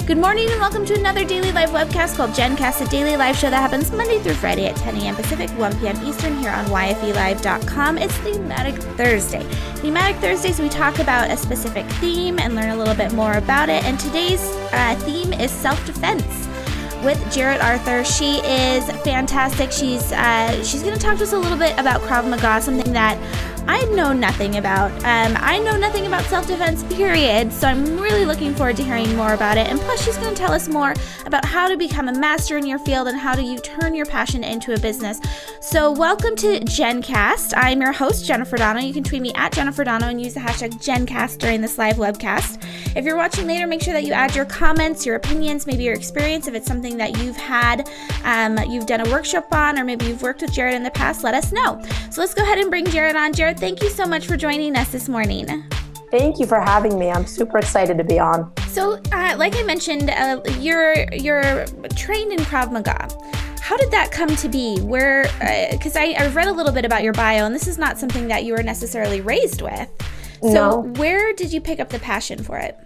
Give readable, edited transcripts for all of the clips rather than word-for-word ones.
Good morning and welcome to another daily live webcast called GenCast, a daily live show that happens Monday through Friday at 10 a.m. Pacific, 1 p.m. Eastern here on YFElive.com. It's Thematic Thursday. Thematic Thursdays, we talk about a specific theme and learn a little bit more about it. And today's theme is self-defense with Jarrett Arthur. She is fantastic. She's going to talk to us a little bit about Krav Maga, something that I know nothing about. I know nothing about self-defense, period, so I'm really looking forward to hearing more about it. And plus, she's going to tell us more about how to become a master in your field and how do you turn your passion into a business. So welcome to GenCast. I'm your host, Jennifer Donogh. You can tweet me at Jennifer Donogh and use the hashtag GenCast during this live webcast. If you're watching later, make sure that you add your comments, your opinions, maybe your experience. If it's something that you've had, you've done a workshop on, or maybe you've worked with Jarrett in the past, let us know. So let's go ahead and bring Jarrett on. Jarrett, thank you so much for joining us this morning. Thank you for having me. I'm super excited to be on. So, like I mentioned, you're trained in Krav Maga. How did that come to be? Because I've read a little bit about your bio, and this is not something that you were necessarily raised with. So, No. Where did you pick up the passion for it?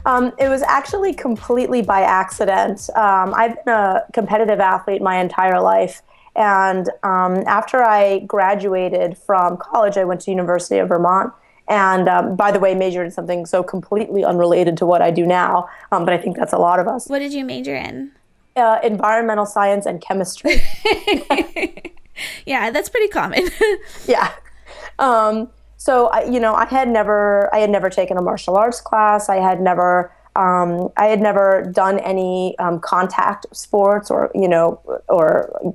It was actually completely by accident. I've been a competitive athlete my entire life. And after I graduated from college, I went to University of Vermont. And by the way, majored in something so completely unrelated to what I do now. But I think that's a lot of us. What did you major in? Environmental science and chemistry. Yeah, that's pretty common. Yeah. So I had never taken a martial arts class. I had never done any contact sports or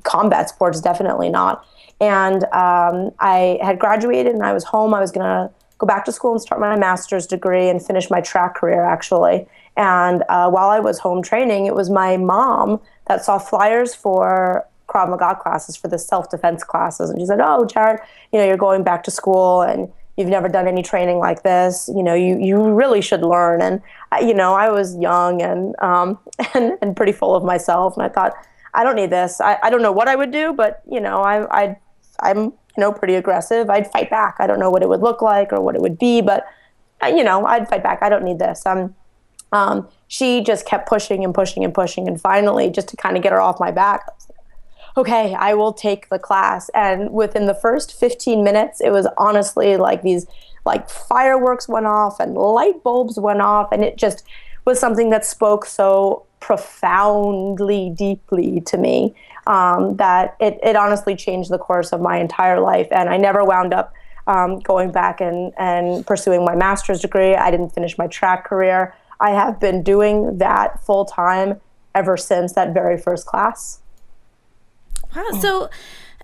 combat sports, definitely not. And I had graduated and I was home. I was going to go back to school and start my master's degree and finish my track career, actually. And while I was home training, it was my mom that saw flyers for Krav Maga classes, for the self-defense classes. And she said, "Oh, Jarrett, you're going back to school and you've never done any training like this. You really should learn." And I was young and pretty full of myself, and I thought, I don't need this. I don't know what I would do, but I'm pretty aggressive. I'd fight back. I don't know what it would look like or what it would be, but I'd fight back. I don't need this. She just kept pushing and pushing and pushing, and finally, just to kind of get her off my back, I was like, okay, I will take the class. And within the first 15 minutes, it was honestly like these fireworks went off and light bulbs went off. And it just was something that spoke so profoundly, deeply to me that it honestly changed the course of my entire life. And I never wound up going back and pursuing my master's degree. I didn't finish my track career. I have been doing that full time ever since that very first class. Wow. So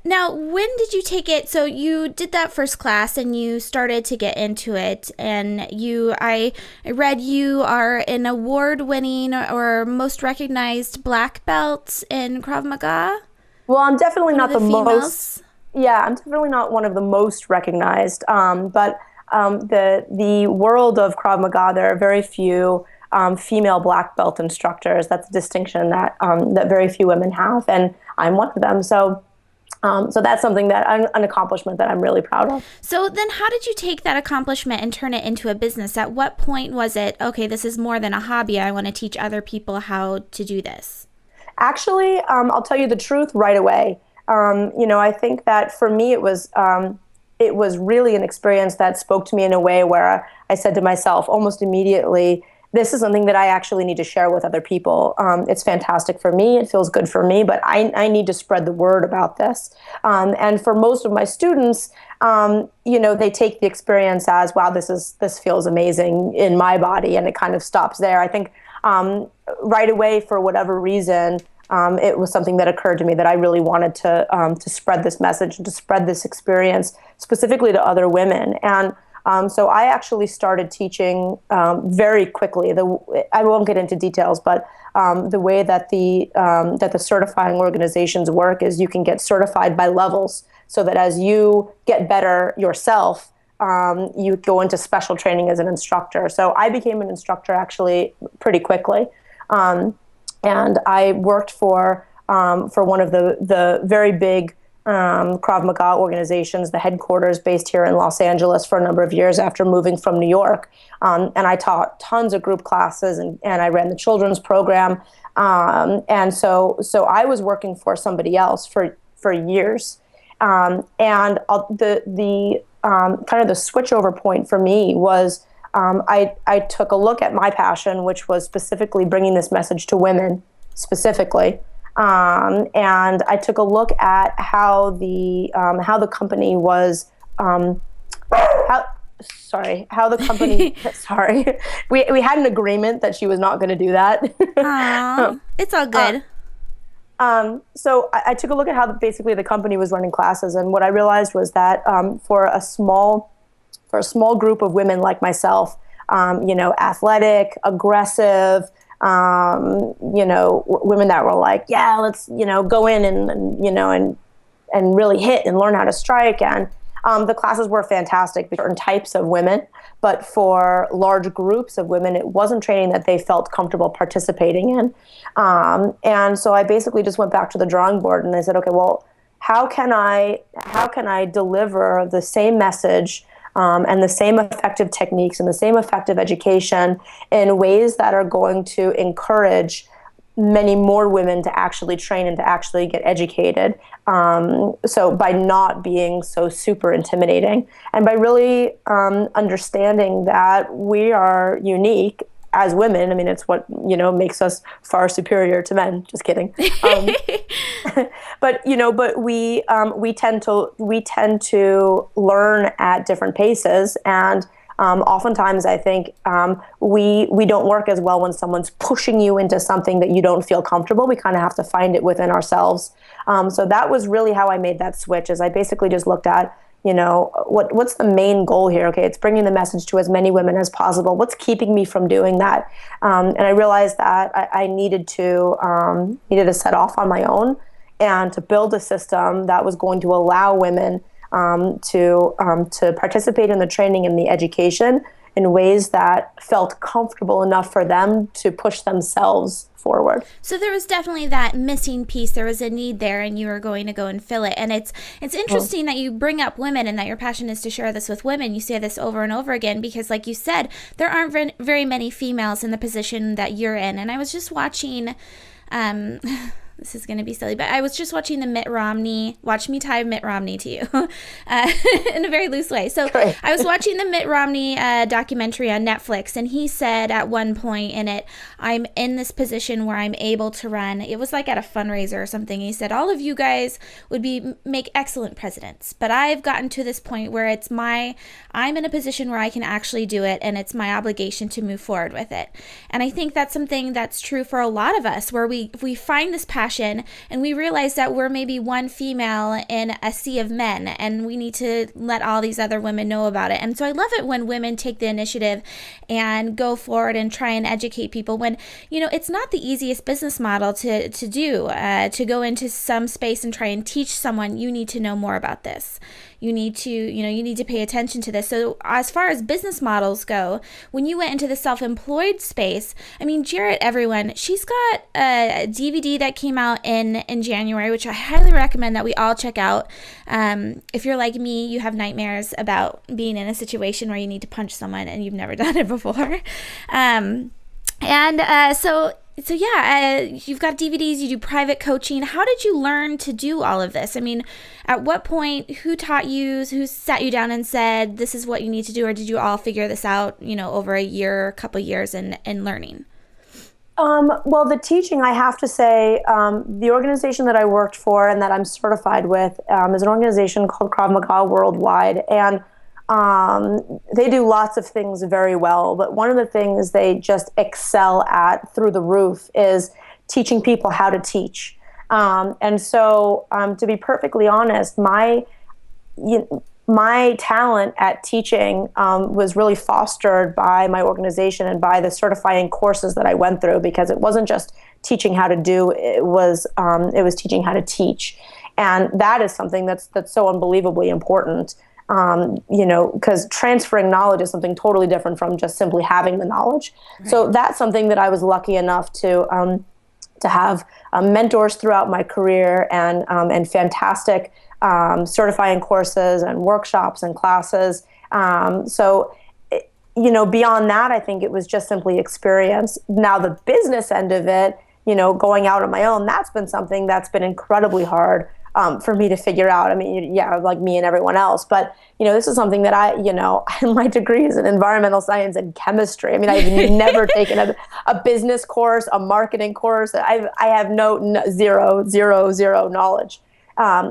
now, when did you take it? So you did that first class and you started to get into it, and I read you are an award-winning or most recognized black belt in Krav Maga. Well, I'm definitely not the most. Yeah, I'm definitely not one of the most recognized. But the world of Krav Maga, there are very few female black belt instructors. That's a distinction that very few women have, and I'm one of them. So that's something an accomplishment that I'm really proud of. So then how did you take that accomplishment and turn it into a business? At what point was it, okay, this is more than a hobby. I want to teach other people how to do this? Actually, I'll tell you the truth right away. I think that for me, it was really an experience that spoke to me in a way where I said to myself almost immediately, this is something that I actually need to share with other people. It's fantastic for me. It feels good for me, but I need to spread the word about this. And for most of my students, they take the experience as, wow, this feels amazing in my body, and it kind of stops there. I think right away, for whatever reason, it was something that occurred to me that I really wanted to spread this message and to spread this experience specifically to other women. And so I actually started teaching very quickly. I won't get into details, but the way that the certifying organizations work is you can get certified by levels, so that as you get better yourself, you go into special training as an instructor. So I became an instructor actually pretty quickly, and I worked for one of the very big Krav Maga organizations, the headquarters based here in Los Angeles for a number of years after moving from New York. And I taught tons of group classes and I ran the children's program. And so I was working for somebody else for years. The kind of the switchover point for me was I took a look at my passion, which was specifically bringing this message to women specifically. And I took a look at how the company was, how the company, sorry, we had an agreement that she was not going to do that. It's all good. So I took a look at how basically the company was running classes. And what I realized was that, for a small group of women like myself, athletic, aggressive, women that were like, yeah, let's, go in and really hit and learn how to strike. And the classes were fantastic for certain types of women, but for large groups of women, it wasn't training that they felt comfortable participating in. And so I basically just went back to the drawing board and I said, okay, well, how can I deliver the same message and the same effective techniques and the same effective education in ways that are going to encourage many more women to actually train and to actually get educated. So by not being so super intimidating and by really understanding that we are unique as women. I mean, it's what, makes us far superior to men. Just kidding. But we tend to learn at different paces, and oftentimes I think we don't work as well when someone's pushing you into something that you don't feel comfortable. We kind of have to find it within ourselves. So that was really how I made that switch. Is I basically just looked at, what's the main goal here? Okay, it's bringing the message to as many women as possible. What's keeping me from doing that? And I realized that I needed to set off on my own and to build a system that was going to allow women to participate in the training and the education in ways that felt comfortable enough for them to push themselves forward. So there was definitely that missing piece. There was a need there, and you were going to go and fill it. And it's interesting that you bring up women and that your passion is to share this with women. You say this over and over again because, like you said, there aren't very many females in the position that you're in. And I was just watching... this is going to be silly, but I was just watching the Mitt Romney, watch me tie Mitt Romney to you in a very loose way. So Great. I was watching the Mitt Romney documentary on Netflix, and he said at one point in it, I'm in this position where I'm able to run. It was like at a fundraiser or something. He said, all of you guys would make excellent presidents, but I've gotten to this point where I'm in a position where I can actually do it, and it's my obligation to move forward with it. And I think that's something that's true for a lot of us, where we find this passion and we realize that we're maybe one female in a sea of men, and we need to let all these other women know about it. And so I love it when women take the initiative and go forward and try and educate people when, it's not the easiest business model to do, to go into some space and try and teach someone, you need to know more about this. You need to pay attention to this. So as far as business models go, when you went into the self-employed space, I mean, Jarrett, everyone, she's got a DVD that came out in January, which I highly recommend that we all check out. If you're like me, you have nightmares about being in a situation where you need to punch someone and you've never done it before. So yeah, you've got DVDs, you do private coaching. How did you learn to do all of this? I mean, at what point, who taught you, who sat you down and said, this is what you need to do? Or did you all figure this out, over a year, a couple of years in learning? Well, the teaching, I have to say, the organization that I worked for and that I'm certified with is an organization called Krav Maga Worldwide. And they do lots of things very well, but one of the things they just excel at through the roof is teaching people how to teach. And so, to be perfectly honest, my talent at teaching was really fostered by my organization and by the certifying courses that I went through, because it wasn't just teaching how to do, it was teaching how to teach. And that is something that's so unbelievably important. Because transferring knowledge is something totally different from just simply having the knowledge. Right. So that's something that I was lucky enough to have mentors throughout my career and fantastic certifying courses and workshops and classes. Beyond that, I think it was just simply experience. Now, the business end of it, going out on my own, that's been something that's been incredibly hard for me to figure out. I mean, yeah, like me and everyone else. But, this is something that my degree is in environmental science and chemistry. I mean, I've never taken a business course, a marketing course. I have zero knowledge.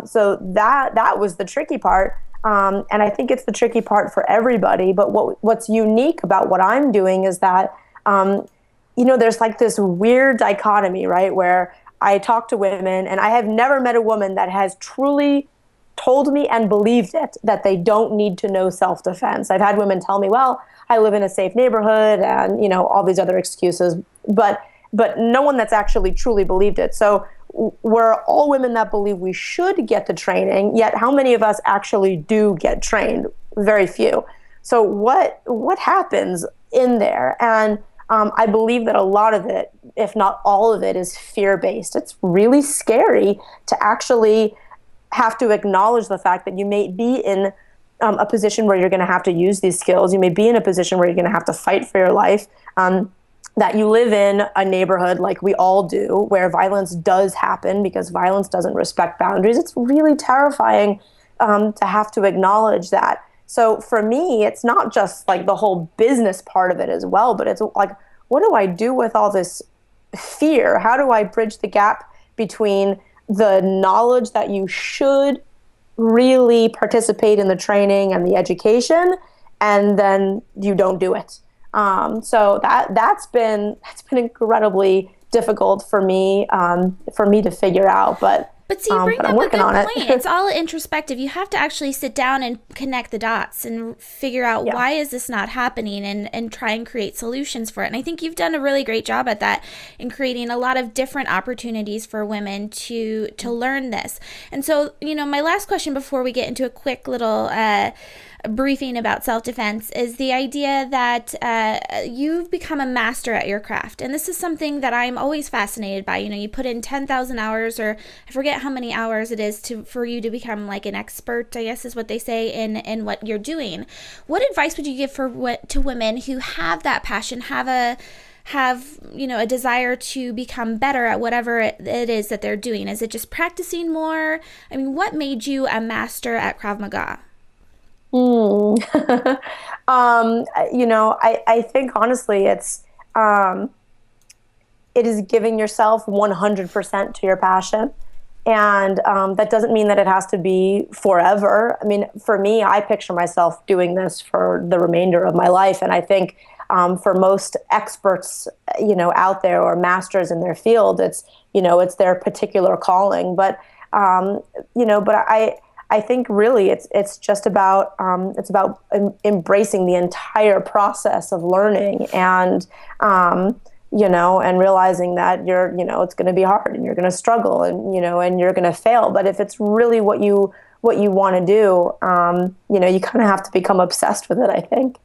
So that was the tricky part. And I think it's the tricky part for everybody. But what's unique about what I'm doing is that, there's like this weird dichotomy, right, where I talk to women, and I have never met a woman that has truly told me and believed it, that they don't need to know self-defense. I've had women tell me, well, I live in a safe neighborhood and, all these other excuses, but no one that's actually truly believed it. So we're all women that believe we should get the training, yet how many of us actually do get trained? Very few. So what happens in there? And I believe that a lot of it, if not all of it, is fear-based. It's really scary to actually have to acknowledge the fact that you may be in a position where you're going to have to use these skills. You may be in a position where you're going to have to fight for your life. That you live in a neighborhood, like we all do, where violence does happen because violence doesn't respect boundaries. It's really terrifying to have to acknowledge that. So for me, it's not just like the whole business part of it as well, but it's like, what do I do with all this fear? How do I bridge the gap between the knowledge that you should really participate in the training and the education, and then you don't do it? So that's been incredibly difficult for me to figure out, but see, you bring but up I'm working a on good it. point. It's all introspective. You have to actually sit down and connect the dots and figure out why is this not happening, and try and create solutions for it. And I think you've done a really great job at that in creating a lot of different opportunities for women to learn this. And so, my last question before we get into a quick little briefing about self-defense is the idea that you've become a master at your craft. And this is something that I'm always fascinated by. You put in 10,000 hours, or I forget how many hours it is for you to become like an expert, I guess is what they say, in what you're doing. What advice would you give to women who have that passion, have a desire to become better at whatever it is that they're doing? Is it just practicing more? I mean, what made you a master at Krav Maga? I think honestly, it is giving yourself 100% to your passion. And that doesn't mean that it has to be forever. I mean, for me, I picture myself doing this for the remainder of my life. And I think for most experts, out there, or masters in their field, it's their particular calling. But I think really it's just about embracing the entire process of learning, and and realizing that it's going to be hard, and you're going to struggle, and and you're going to fail. But if it's really what you want to do, you kind of have to become obsessed with it, I think.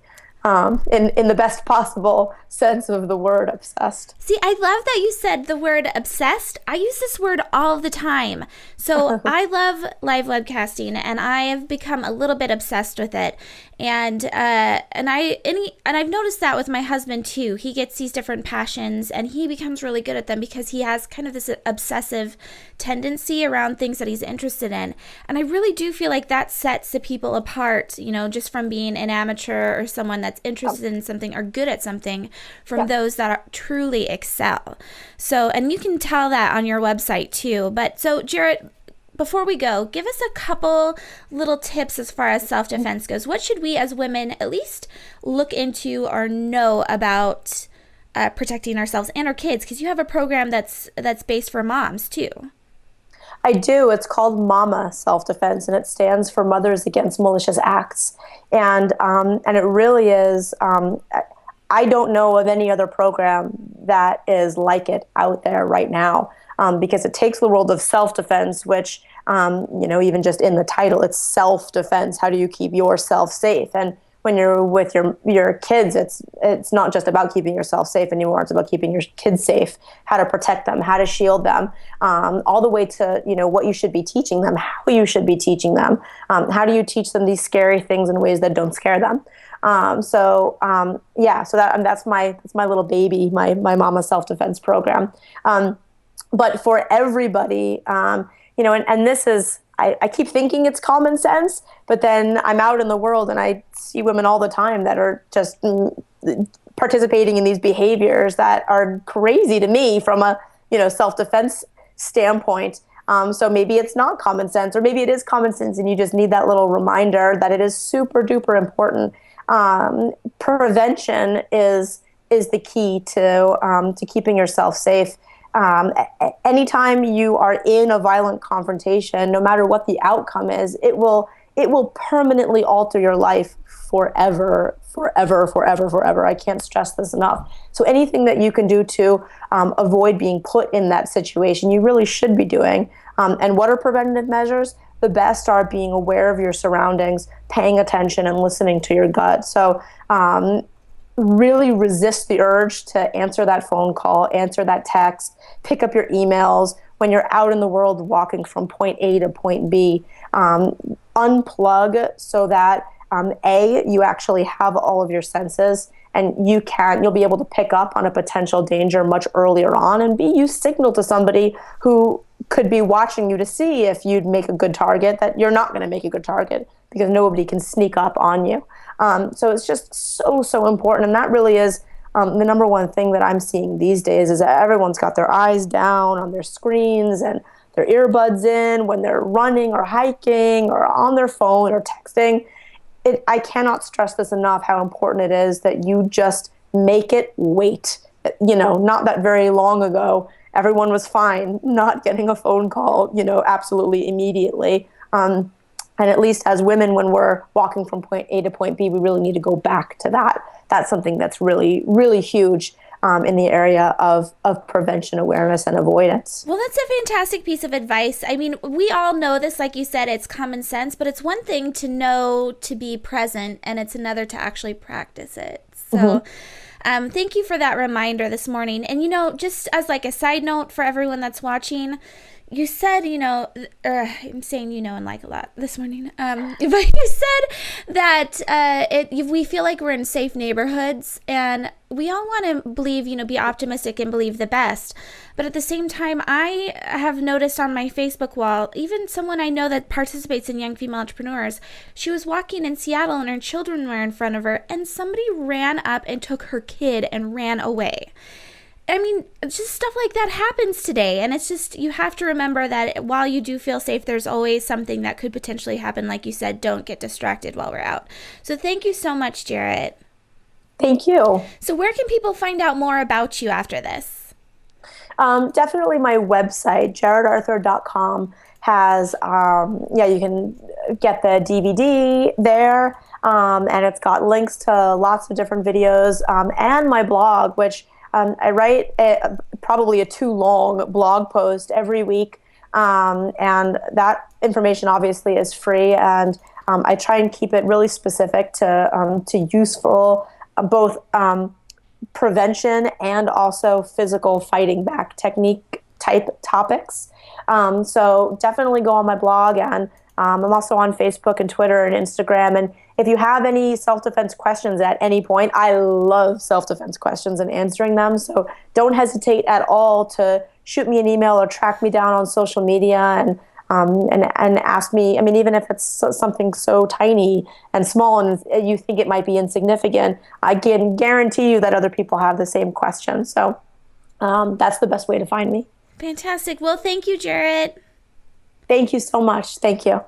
In the best possible sense of the word, obsessed. See, I love that you said the word obsessed. I use this word all the time. So I love live webcasting, and I have become a little bit obsessed with it. And I've noticed that with my husband too. He gets these different passions, and he becomes really good at them because he has kind of this obsessive tendency around things that he's interested in. And I really do feel like that sets the people apart, just from being an amateur or someone that's interested in something or good at something, from those that truly excel. So, and you can tell that on your website too. But so, Jarrett, before we go, give us a couple little tips as far as self-defense goes. What should we as women at least look into or know about protecting ourselves and our kids? Because you have a program that's based for moms too. I do. It's called MAMA Self-Defense, and it stands for Mothers Against Malicious Acts. And it really is. I don't know of any other program that is like it out there right now, because it takes the world of self-defense, which, even just in the title, it's self-defense. How do you keep yourself safe? And when you're with your kids, it's not just about keeping yourself safe anymore. It's about keeping your kids safe, how to protect them, how to shield them, all the way to, what you should be teaching them, how you should be teaching them. How do you teach them these scary things in ways that don't scare them? So that's my little baby, my Mama Self-Defense program. But for everybody, and this is, I keep thinking it's common sense, but then I'm out in the world and I see women all the time that are just participating in these behaviors that are crazy to me from a, self-defense standpoint. So maybe it's not common sense, or maybe it is common sense and you just need that little reminder that it is super duper important. Prevention is the key to keeping yourself safe. Anytime you are in a violent confrontation, no matter what the outcome is, it will permanently alter your life forever. I can't stress this enough. So anything that you can do to avoid being put in that situation, you really should be doing. And what are preventative measures? The best are being aware of your surroundings, paying attention, and listening to your gut. So really resist the urge to answer that phone call, answer that text, pick up your emails when you're out in the world walking from point A to point B. Unplug so that you actually have all of your senses, and you'll be able to pick up on a potential danger much earlier on, and B, you signal to somebody who could be watching you to see if you'd make a good target that you're not going to make a good target, because nobody can sneak up on you. So it's just so important. And that really is the number one thing that I'm seeing these days, is that everyone's got their eyes down on their screens and their earbuds in when they're running or hiking or on their phone or texting. I cannot stress this enough, how important it is that you just make it wait. Not that very long ago, everyone was fine not getting a phone call, absolutely immediately. And at least as women, when we're walking from point A to point B, we really need to go back to that. That's something that's really, really huge in the area of prevention, awareness, and avoidance. Well, that's a fantastic piece of advice. I mean, we all know this, like you said, it's common sense, but it's one thing to know to be present, and it's another to actually practice it. So thank you for that reminder this morning. And, just as like a side note for everyone that's watching, you said, I'm saying and like a lot this morning, but you said that we feel like we're in safe neighborhoods, and we all want to believe, be optimistic and believe the best. But at the same time, I have noticed on my Facebook wall, even someone I know that participates in Young Female Entrepreneurs, she was walking in Seattle and her children were in front of her, and somebody ran up and took her kid and ran away. I mean, just stuff like that happens today. And it's just, you have to remember that while you do feel safe, there's always something that could potentially happen. Like you said, don't get distracted while we're out. So thank you so much, Jarrett. Thank you. So where can people find out more about you after this? Definitely my website, jaredarthur.com, has, you can get the DVD there. And it's got links to lots of different videos, and my blog, which I write probably a too long blog post every week, and that information obviously is free, and I try and keep it really specific to useful both prevention and also physical fighting back technique type topics. So definitely go on my blog, and I'm also on Facebook and Twitter and Instagram. And if you have any self-defense questions at any point, I love self-defense questions and answering them. So don't hesitate at all to shoot me an email or track me down on social media and ask me. I mean, even if it's something so tiny and small and you think it might be insignificant, I can guarantee you that other people have the same question. So that's the best way to find me. Fantastic. Well, thank you, Jarrett. Thank you so much. Thank you.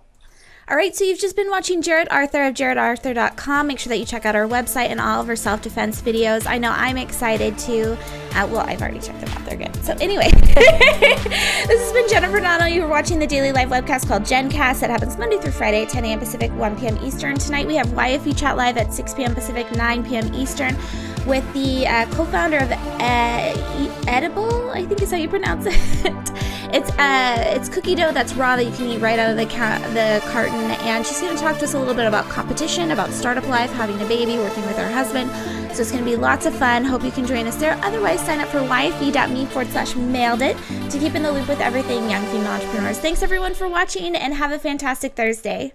All right, so you've just been watching Jarrett Arthur of jaredarthur.com. Make sure that you check out our website and all of our self-defense videos. I know I'm excited to. I've already checked them out. They're good. So anyway, this has been Jennifer Donogh. You were watching the daily live webcast called GenCast that happens Monday through Friday at 10 a.m. Pacific, 1 p.m. Eastern. Tonight we have YFE Chat Live at 6 p.m. Pacific, 9 p.m. Eastern with the co-founder of Edible, I think is how you pronounce it. It's cookie dough that's raw that you can eat right out of the carton. And she's going to talk to us a little bit about competition, about startup life, having a baby, working with her husband. So it's going to be lots of fun. Hope you can join us there. Otherwise, sign up for yfe.me/mailed-it to keep in the loop with everything young female entrepreneurs. Thanks everyone for watching, and have a fantastic Thursday.